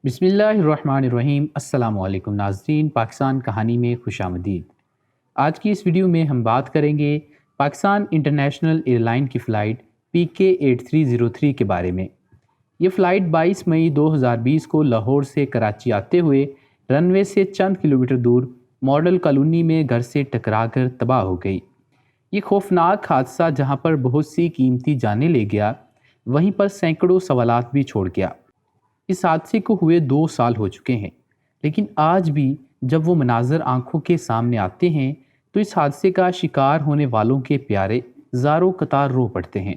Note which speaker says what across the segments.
Speaker 1: بسم اللہ الرحمن الرحیم۔ السلام علیکم ناظرین، پاکستان کہانی میں خوش آمدید۔ آج کی اس ویڈیو میں ہم بات کریں گے پاکستان انٹرنیشنل ایئر لائن کی فلائٹ PK8303 کے بارے میں۔ یہ فلائٹ 22 مئی 2020 کو لاہور سے کراچی آتے ہوئے رن وے سے چند کلومیٹر دور ماڈل کالونی میں گھر سے ٹکرا کر تباہ ہو گئی۔ یہ خوفناک حادثہ جہاں پر بہت سی قیمتی جانیں لے گیا، وہیں پر سینکڑوں سوالات بھی چھوڑ گیا۔ اس حادثے کو ہوئے 2 سال ہو چکے ہیں، لیکن آج بھی جب وہ مناظر آنکھوں کے سامنے آتے ہیں تو اس حادثے کا شکار ہونے والوں کے پیارے زاروں قطار رو پڑتے ہیں۔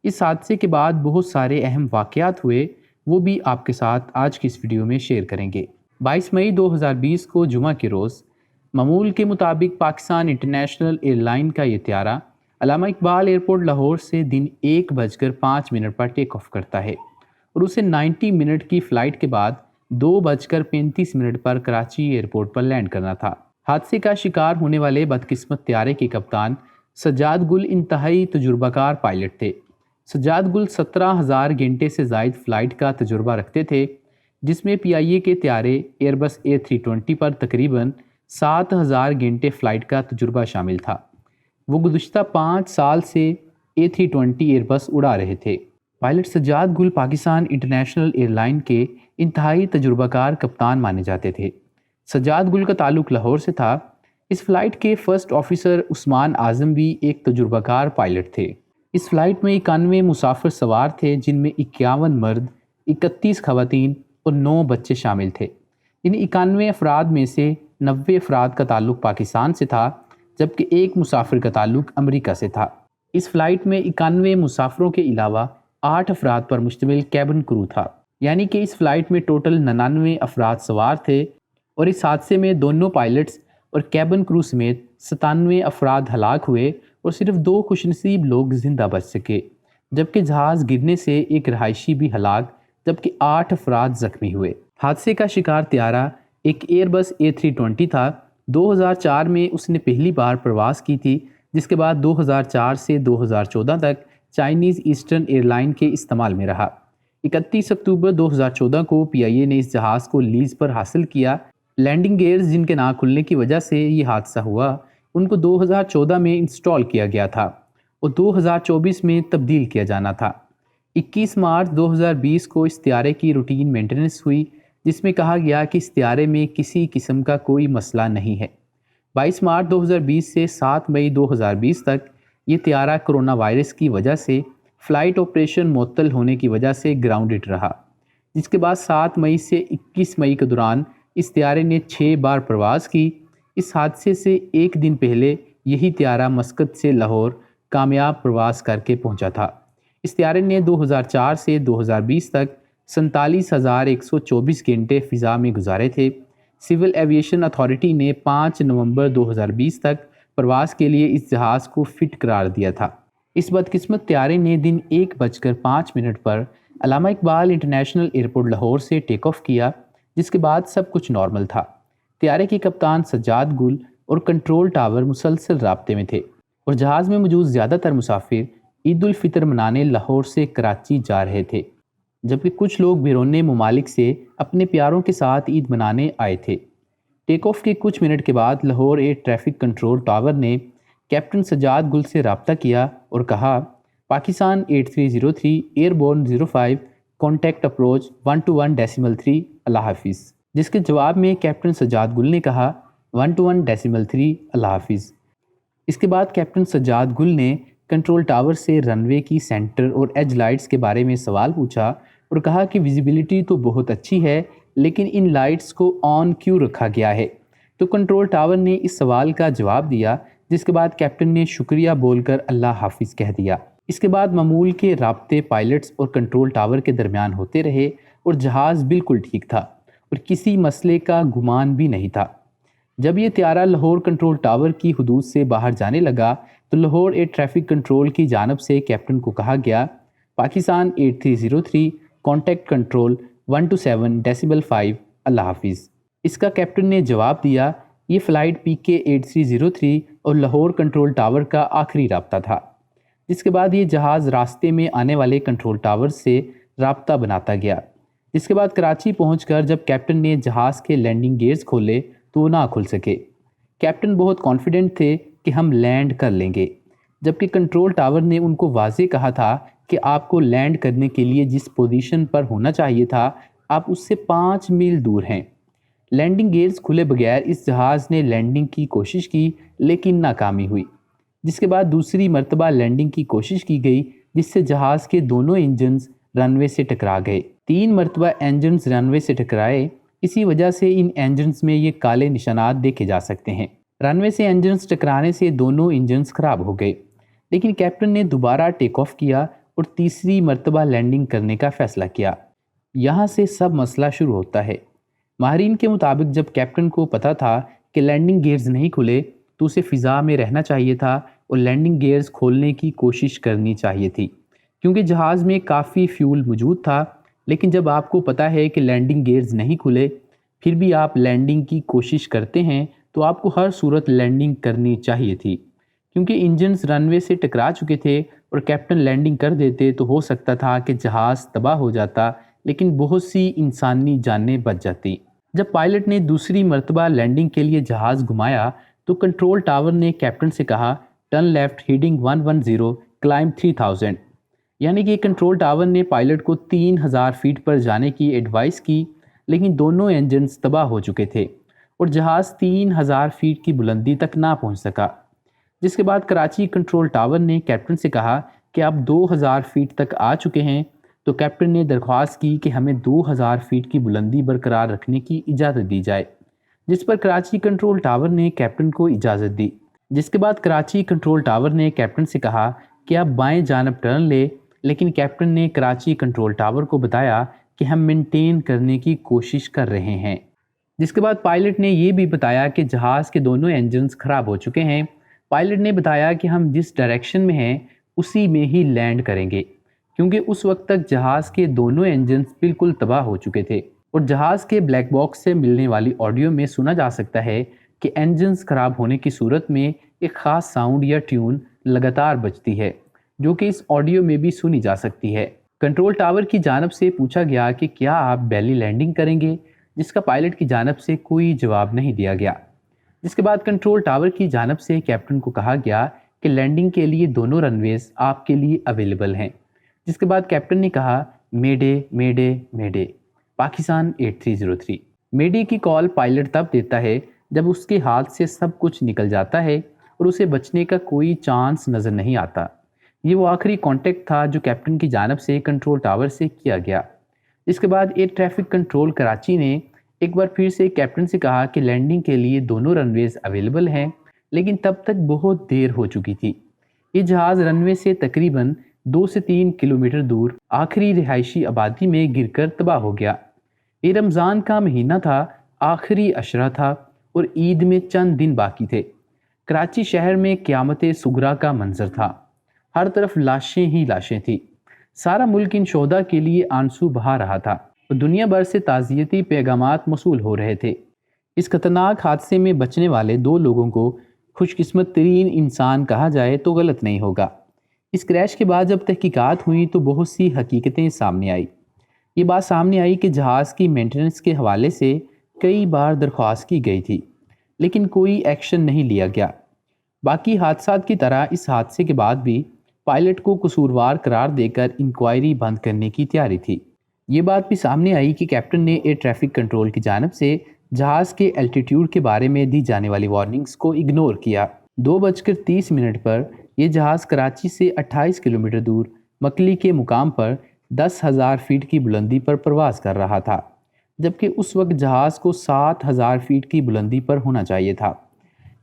Speaker 1: اس حادثے کے بعد بہت سارے اہم واقعات ہوئے، وہ بھی آپ کے ساتھ آج کی اس ویڈیو میں شیئر کریں گے۔ 22 مئی 2020 کو جمعہ کے روز معمول کے مطابق پاکستان انٹرنیشنل ایئر لائن کا یہ طیارہ علامہ اقبال ایئرپورٹ لاہور سے دن 1:05 پر ٹیک آف کرتا ہے اور اسے 90 منٹ کی فلائٹ کے بعد 2:35 پر کراچی ایئرپورٹ پر لینڈ کرنا تھا۔ حادثے کا شکار ہونے والے بدقسمت طیارے کے کپتان سجاد گل انتہائی تجربہ کار پائلٹ تھے۔ سجاد گل 17,000 گھنٹے سے زائد فلائٹ کا تجربہ رکھتے تھے، جس میں PIA کے طیارے ایئربس A320 پر تقریباً 7,000 گھنٹے فلائٹ کا تجربہ شامل تھا۔ وہ گزشتہ 5 سال سے A320 ایئربس اڑا رہے تھے۔ پائلٹ سجاد گل پاکستان انٹرنیشنل ایئر لائن کے انتہائی تجربہ کار کپتان مانے جاتے تھے۔ سجاد گل کا تعلق لاہور سے تھا۔ اس فلائٹ کے فرسٹ آفیسر عثمان اعظم بھی ایک تجربہ کار پائلٹ تھے۔ اس فلائٹ میں 91 مسافر سوار تھے، جن میں 51 مرد، 31 خواتین اور 9 بچے شامل تھے۔ ان 91 افراد میں سے 90 افراد کا تعلق پاکستان سے تھا، جبکہ ایک مسافر کا تعلق امریکہ سے تھا۔ اس فلائٹ میں 91 مسافروں کے علاوہ 8 افراد پر مشتمل کیبن کرو تھا، یعنی کہ اس فلائٹ میں ٹوٹل 99 افراد سوار تھے، اور اس حادثے میں دونوں پائلٹس اور کیبن کرو سمیت 97 افراد ہلاک ہوئے اور صرف 2 خوش نصیب لوگ زندہ بچ سکے، جبکہ جہاز گرنے سے ایک رہائشی بھی ہلاک، جبکہ 8 افراد زخمی ہوئے۔ حادثے کا شکار طیارہ ایک ایئربس A320 تھا۔ 2004 میں اس نے پہلی بار پرواز کی تھی، جس کے بعد 2004 سے 2014 تک چائنیز ایسٹرن ایئر لائن کے استعمال میں رہا۔ 31 اکتوبر 2014 کو PIA نے اس جہاز کو لیز پر حاصل کیا۔ لینڈنگ گیئرز جن کے نہ کھلنے کی وجہ سے یہ حادثہ ہوا، ان کو 2014 میں انسٹال کیا گیا تھا اور 2024 میں تبدیل کیا جانا تھا۔ 21 مارچ 2020 کو اس طیارے کی روٹین مینٹیننس ہوئی، جس میں کہا گیا کہ اس طیارے میں کسی قسم کا کوئی مسئلہ نہیں ہے۔ 22 مارچ 2020 سے 7 مئی 2020 تک یہ طیارہ کرونا وائرس کی وجہ سے فلائٹ آپریشن معطل ہونے کی وجہ سے گراؤنڈڈ رہا، جس کے بعد 7 مئی سے 21 مئی کے دوران اس طیارے نے 6 بار پرواز کی۔ اس حادثے سے ایک دن پہلے یہی طیارہ مسقط سے لاہور کامیاب پرواز کر کے پہنچا تھا۔ اس طیارے نے 2004 سے 2020 تک 47,124 گھنٹے فضا میں گزارے تھے۔ سول ایویشن اتھارٹی نے 5 نومبر 2020 تک پرواز کے لیے اس جہاز کو فٹ قرار دیا تھا۔ اس بدقسمت طیارے نے دن 1:05 پر علامہ اقبال انٹرنیشنل ایئرپورٹ لاہور سے ٹیک آف کیا، جس کے بعد سب کچھ نارمل تھا۔ طیارے کے کپتان سجاد گل اور کنٹرول ٹاور مسلسل رابطے میں تھے، اور جہاز میں موجود زیادہ تر مسافر عید الفطر منانے لاہور سے کراچی جا رہے تھے، جبکہ کچھ لوگ بیرون ممالک سے اپنے پیاروں کے ساتھ عید منانے آئے تھے۔ ٹیک آف کے کچھ منٹ کے بعد Lahore air traffic control tower نے کیپٹن سجاد گل سے رابطہ کیا اور کہا، Pakistan 8303 airborne 05 contact approach 121.3 اللہ حافظ، جس کے جواب میں کیپٹن سجاد گل نے کہا 121.3 اللہ حافظ۔ اس کے بعد کیپٹن سجاد گل نے کنٹرول ٹاور سے رن وے کی سینٹر اور ایج لائٹس کے بارے میں سوال پوچھا اور کہا کہ ویزیبلٹی تو بہت اچھی ہے، لیکن ان لائٹس کو آن کیوں رکھا گیا ہے؟ تو کنٹرول ٹاور نے اس سوال کا جواب دیا، جس کے بعد کیپٹن نے شکریہ بول کر اللہ حافظ کہہ دیا۔ اس کے بعد معمول کے رابطے پائلٹس اور کنٹرول ٹاور کے درمیان ہوتے رہے اور جہاز بالکل ٹھیک تھا اور کسی مسئلے کا گمان بھی نہیں تھا۔ جب یہ طیارہ لاہور کنٹرول ٹاور کی حدود سے باہر جانے لگا تو لاہور ایئر ٹریفک کنٹرول کی جانب سے کیپٹن کو کہا گیا، پاکستان 8303 کانٹیکٹ کنٹرول 127.5 اللہ حافظ۔ اس کا کیپٹن نے جواب دیا، یہ فلائٹ PK8303 اور لاہور کنٹرول ٹاور کا آخری رابطہ تھا۔ جس کے بعد یہ جہاز راستے میں آنے والے کنٹرول ٹاور سے رابطہ بناتا گیا، جس کے بعد کراچی پہنچ کر جب کیپٹن نے جہاز کے لینڈنگ گیئرز کھولے تو وہ نہ کھل سکے۔ کیپٹن بہت کانفیڈنٹ تھے کہ ہم لینڈ کر لیں گے، جبکہ کنٹرول ٹاور نے ان کو واضح کہا تھا کہ آپ کو لینڈ کرنے کے لیے جس پوزیشن پر ہونا چاہیے تھا آپ اس سے 5 میل دور ہیں۔ لینڈنگ گیئرز کھلے بغیر اس جہاز نے لینڈنگ کی کوشش کی لیکن ناکامی ہوئی، جس کے بعد دوسری مرتبہ لینڈنگ کی کوشش کی گئی جس سے جہاز کے دونوں انجنز رن وے سے ٹکرا گئے۔ 3 مرتبہ انجنز رن وے سے ٹکرائے، اسی وجہ سے ان انجنز میں یہ کالے نشانات دیکھے جا سکتے ہیں۔ رن وے سے انجنز ٹکرانے سے دونوں انجنز خراب ہو گئے، لیکن کیپٹن نے دوبارہ ٹیک آف کیا اور تیسری مرتبہ لینڈنگ کرنے کا فیصلہ کیا۔ یہاں سے سب مسئلہ شروع ہوتا ہے۔ ماہرین کے مطابق جب کیپٹن کو پتہ تھا کہ لینڈنگ گیئرز نہیں کھلے تو اسے فضا میں رہنا چاہیے تھا اور لینڈنگ گیئرز کھولنے کی کوشش کرنی چاہیے تھی، کیونکہ جہاز میں کافی فیول موجود تھا۔ لیکن جب آپ کو پتہ ہے کہ لینڈنگ گیئرز نہیں کھلے پھر بھی آپ لینڈنگ کی کوشش کرتے ہیں تو آپ کو ہر صورت لینڈنگ کرنی چاہیے تھی، کیونکہ انجنز رن وے سے ٹکرا چکے تھے اور کیپٹن لینڈنگ کر دیتے تو ہو سکتا تھا کہ جہاز تباہ ہو جاتا، لیکن بہت سی انسانی جانیں بچ جاتی۔ جب پائلٹ نے دوسری مرتبہ لینڈنگ کے لیے جہاز گھمایا تو کنٹرول ٹاور نے کیپٹن سے کہا ٹرن لیفٹ ہیڈنگ 110 کلائم 3000، یعنی کہ کنٹرول ٹاور نے پائلٹ کو 3000 فیٹ پر جانے کی ایڈوائس کی، لیکن دونوں انجنز تباہ ہو چکے تھے اور جہاز 3000 فیٹ کی بلندی تک نہ پہنچ سکا۔ جس کے بعد کراچی کنٹرول ٹاور نے کیپٹن سے کہا کہ آپ 2000 فیٹ تک آ چکے ہیں، تو کیپٹن نے درخواست کی کہ ہمیں 2000 فیٹ کی بلندی برقرار رکھنے کی اجازت دی جائے، جس پر کراچی کنٹرول ٹاور نے کیپٹن کو اجازت دی۔ جس کے بعد کراچی کنٹرول ٹاور نے کیپٹن سے کہا کہ آپ بائیں جانب ٹرن لے، لیکن کیپٹن نے کراچی کنٹرول ٹاور کو بتایا کہ ہم مینٹین کرنے کی کوشش کر رہے ہیں۔ جس کے بعد پائلٹ نے یہ بھی بتایا کہ جہاز کے دونوں انجنز خراب ہو چکے ہیں۔ پائلٹ نے بتایا کہ ہم جس ڈائریکشن میں ہیں اسی میں ہی لینڈ کریں گے، کیونکہ اس وقت تک جہاز کے دونوں انجنز بالکل تباہ ہو چکے تھے اور جہاز کے بلیک باکس سے ملنے والی آڈیو میں سنا جا سکتا ہے کہ انجنز خراب ہونے کی صورت میں ایک خاص ساؤنڈ یا ٹیون لگاتار بجتی ہے، جو کہ اس آڈیو میں بھی سنی جا سکتی ہے۔ کنٹرول ٹاور کی جانب سے پوچھا گیا کہ کیا آپ بیلی لینڈنگ کریں گے، جس کا پائلٹ کی جانب سے کوئی جواب نہیں دیا گیا۔ جس کے بعد کنٹرول ٹاور کی جانب سے کیپٹن کو کہا گیا کہ لینڈنگ کے لیے دونوں رن ویز آپ کے لیے اویلیبل ہیں۔ جس کے بعد کیپٹن نے کہا میڈے میڈے میڈے پاکستان 8303۔ میڈے کی کال پائلٹ تب دیتا ہے جب اس کے ہاتھ سے سب کچھ نکل جاتا ہے اور اسے بچنے کا کوئی چانس نظر نہیں آتا۔ یہ وہ آخری کانٹیکٹ تھا جو کیپٹن کی جانب سے کنٹرول ٹاور سے کیا گیا۔ اس کے بعد ایئر ٹریفک کنٹرول کراچی نے ایک بار پھر سے کیپٹن سے کہا کہ لینڈنگ کے لیے دونوں رن ویز اویلیبل ہیں، لیکن تب تک بہت دیر ہو چکی تھی۔ یہ جہاز رن وے سے تقریباً 2 سے 3 کلومیٹر دور آخری رہائشی آبادی میں گر کر تباہ ہو گیا۔ یہ رمضان کا مہینہ تھا، آخری عشرہ تھا اور عید میں چند دن باقی تھے۔ کراچی شہر میں قیامت صغریٰ کا منظر تھا، ہر طرف لاشیں ہی لاشیں تھیں۔ سارا ملک ان شہداء کے لیے آنسو بہا رہا تھا اور دنیا بھر سے تعزیتی پیغامات موصول ہو رہے تھے۔ اس خطرناک حادثے میں بچنے والے 2 لوگوں کو خوش قسمت ترین انسان کہا جائے تو غلط نہیں ہوگا۔ اس کریش کے بعد جب تحقیقات ہوئیں تو بہت سی حقیقتیں سامنے آئی۔ یہ بات سامنے آئی کہ جہاز کی مینٹیننس کے حوالے سے کئی بار درخواست کی گئی تھی، لیکن کوئی ایکشن نہیں لیا گیا۔ باقی حادثات کی طرح اس حادثے کے بعد بھی پائلٹ کو قصوروار قرار دے کر انکوائری بند کرنے کی تیاری تھی۔ یہ بات بھی سامنے آئی کہ کیپٹن نے ایئر ٹریفک کنٹرول کی جانب سے جہاز کے الٹیٹیوڈ کے بارے میں دی جانے والی وارننگز کو اگنور کیا۔ 2:30 پر یہ جہاز کراچی سے 28 کلومیٹر دور مکلی کے مقام پر 10,000 فیٹ کی بلندی پر پرواز کر رہا تھا، جبکہ اس وقت جہاز کو 7,000 فیٹ کی بلندی پر ہونا چاہیے تھا۔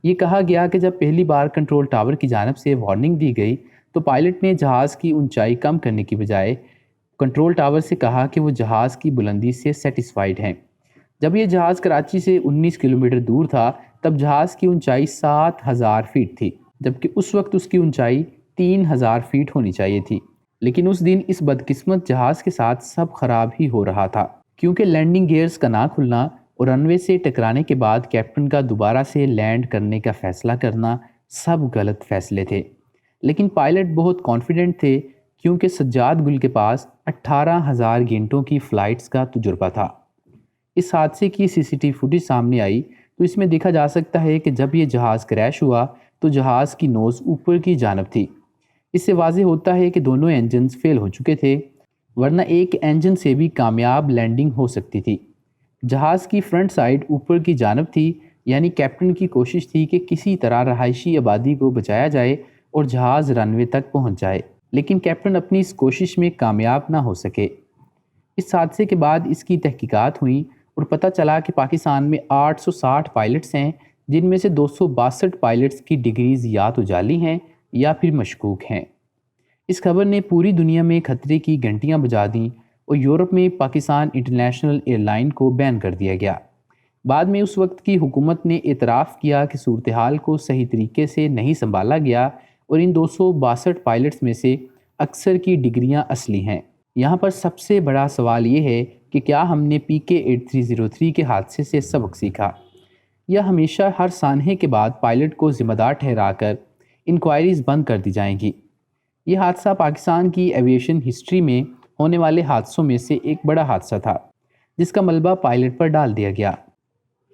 Speaker 1: یہ کہا گیا کہ جب پہلی بار کنٹرول ٹاور کی جانب سے وارننگ دی گئی تو پائلٹ نے جہاز کی اونچائی کم کرنے کی بجائے کنٹرول ٹاور سے کہا کہ وہ جہاز کی بلندی سے سیٹسفائیڈ ہیں۔ جب یہ جہاز کراچی سے 19 کلومیٹر دور تھا تب جہاز کی اونچائی 7,000 فیٹ تھی، جبکہ اس وقت اس کی اونچائی 3,000 فیٹ ہونی چاہیے تھی۔ لیکن اس دن اس بدقسمت جہاز کے ساتھ سب خراب ہی ہو رہا تھا، کیونکہ لینڈنگ گیئرز کا نہ کھلنا اور رن وے سے ٹکرانے کے بعد کیپٹن کا دوبارہ سے لینڈ کرنے کا فیصلہ کرنا سب غلط فیصلے تھے۔ لیکن پائلٹ بہت کانفیڈنٹ تھے کیونکہ سجاد گل کے پاس 18,000 گھنٹوں کی فلائٹس کا تجربہ تھا۔ اس حادثے کی CCTV فوٹیج سامنے آئی تو اس میں دیکھا جا سکتا ہے کہ جب یہ جہاز کریش ہوا تو جہاز کی نوز اوپر کی جانب تھی۔ اس سے واضح ہوتا ہے کہ دونوں انجنز فیل ہو چکے تھے، ورنہ ایک انجن سے بھی کامیاب لینڈنگ ہو سکتی تھی۔ جہاز کی فرنٹ سائیڈ اوپر کی جانب تھی، یعنی کیپٹن کی کوشش تھی کہ کسی طرح رہائشی آبادی کو بچایا جائے اور جہاز رن وے تک پہنچ جائے، لیکن کیپٹن اپنی اس کوشش میں کامیاب نہ ہو سکے۔ اس حادثے کے بعد اس کی تحقیقات ہوئیں اور پتہ چلا کہ پاکستان میں 860 پائلٹس ہیں، جن میں سے 262 پائلٹس کی ڈگریز یا تو جعلی ہیں یا پھر مشکوک ہیں۔ اس خبر نے پوری دنیا میں خطرے کی گھنٹیاں بجا دیں اور یورپ میں پاکستان انٹرنیشنل ایئر لائن کو بین کر دیا گیا۔ بعد میں اس وقت کی حکومت نے اعتراف کیا کہ صورتحال کو صحیح طریقے سے نہیں سنبھالا گیا اور ان 262 پائلٹس میں سے اکثر کی ڈگریاں اصلی ہیں۔ یہاں پر سب سے بڑا سوال یہ ہے کہ کیا ہم نے PK-8303 کے حادثے سے سبق سیکھا، یا ہمیشہ ہر سانحے کے بعد پائلٹ کو ذمہ دار ٹھہرا کر انکوائریز بند کر دی جائیں گی؟ یہ حادثہ پاکستان کی ایویشن ہسٹری میں ہونے والے حادثوں میں سے ایک بڑا حادثہ تھا، جس کا ملبہ پائلٹ پر ڈال دیا گیا،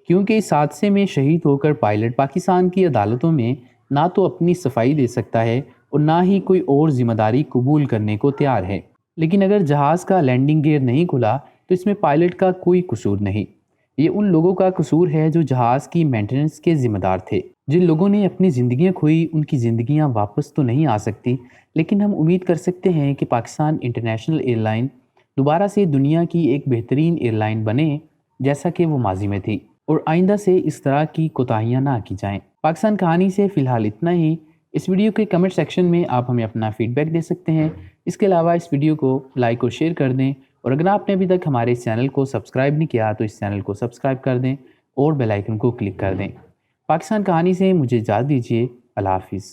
Speaker 1: کیونکہ اس حادثے میں شہید ہو کر پائلٹ پاکستان کی عدالتوں میں نہ تو اپنی صفائی دے سکتا ہے اور نہ ہی کوئی اور ذمہ داری قبول کرنے کو تیار ہے۔ لیکن اگر جہاز کا لینڈنگ گیئر نہیں کھلا تو اس میں پائلٹ کا کوئی قصور نہیں، یہ ان لوگوں کا قصور ہے جو جہاز کی مینٹیننس کے ذمہ دار تھے۔ جن لوگوں نے اپنی زندگیاں کھوئی ان کی زندگیاں واپس تو نہیں آ سکتی، لیکن ہم امید کر سکتے ہیں کہ پاکستان انٹرنیشنل ایئر لائن دوبارہ سے دنیا کی ایک بہترین ایئر لائن بنے جیسا کہ وہ ماضی میں تھی، اور آئندہ سے اس طرح کی کوتاہیاں نہ کی جائیں۔ پاکستان کہانی سے فی الحال اتنا ہی۔ اس ویڈیو کے کمنٹ سیکشن میں آپ ہمیں اپنا فیڈ بیک دے سکتے ہیں۔ اس کے علاوہ اس ویڈیو کو لائک اور شیئر کر دیں، اور اگر آپ نے ابھی تک ہمارے اس چینل کو سبسکرائب نہیں کیا تو اس چینل کو سبسکرائب کر دیں اور بیل آئیکن کو کلک کر دیں۔ پاکستان کہانی سے مجھے اجازت دیجیے۔ اللہ حافظ۔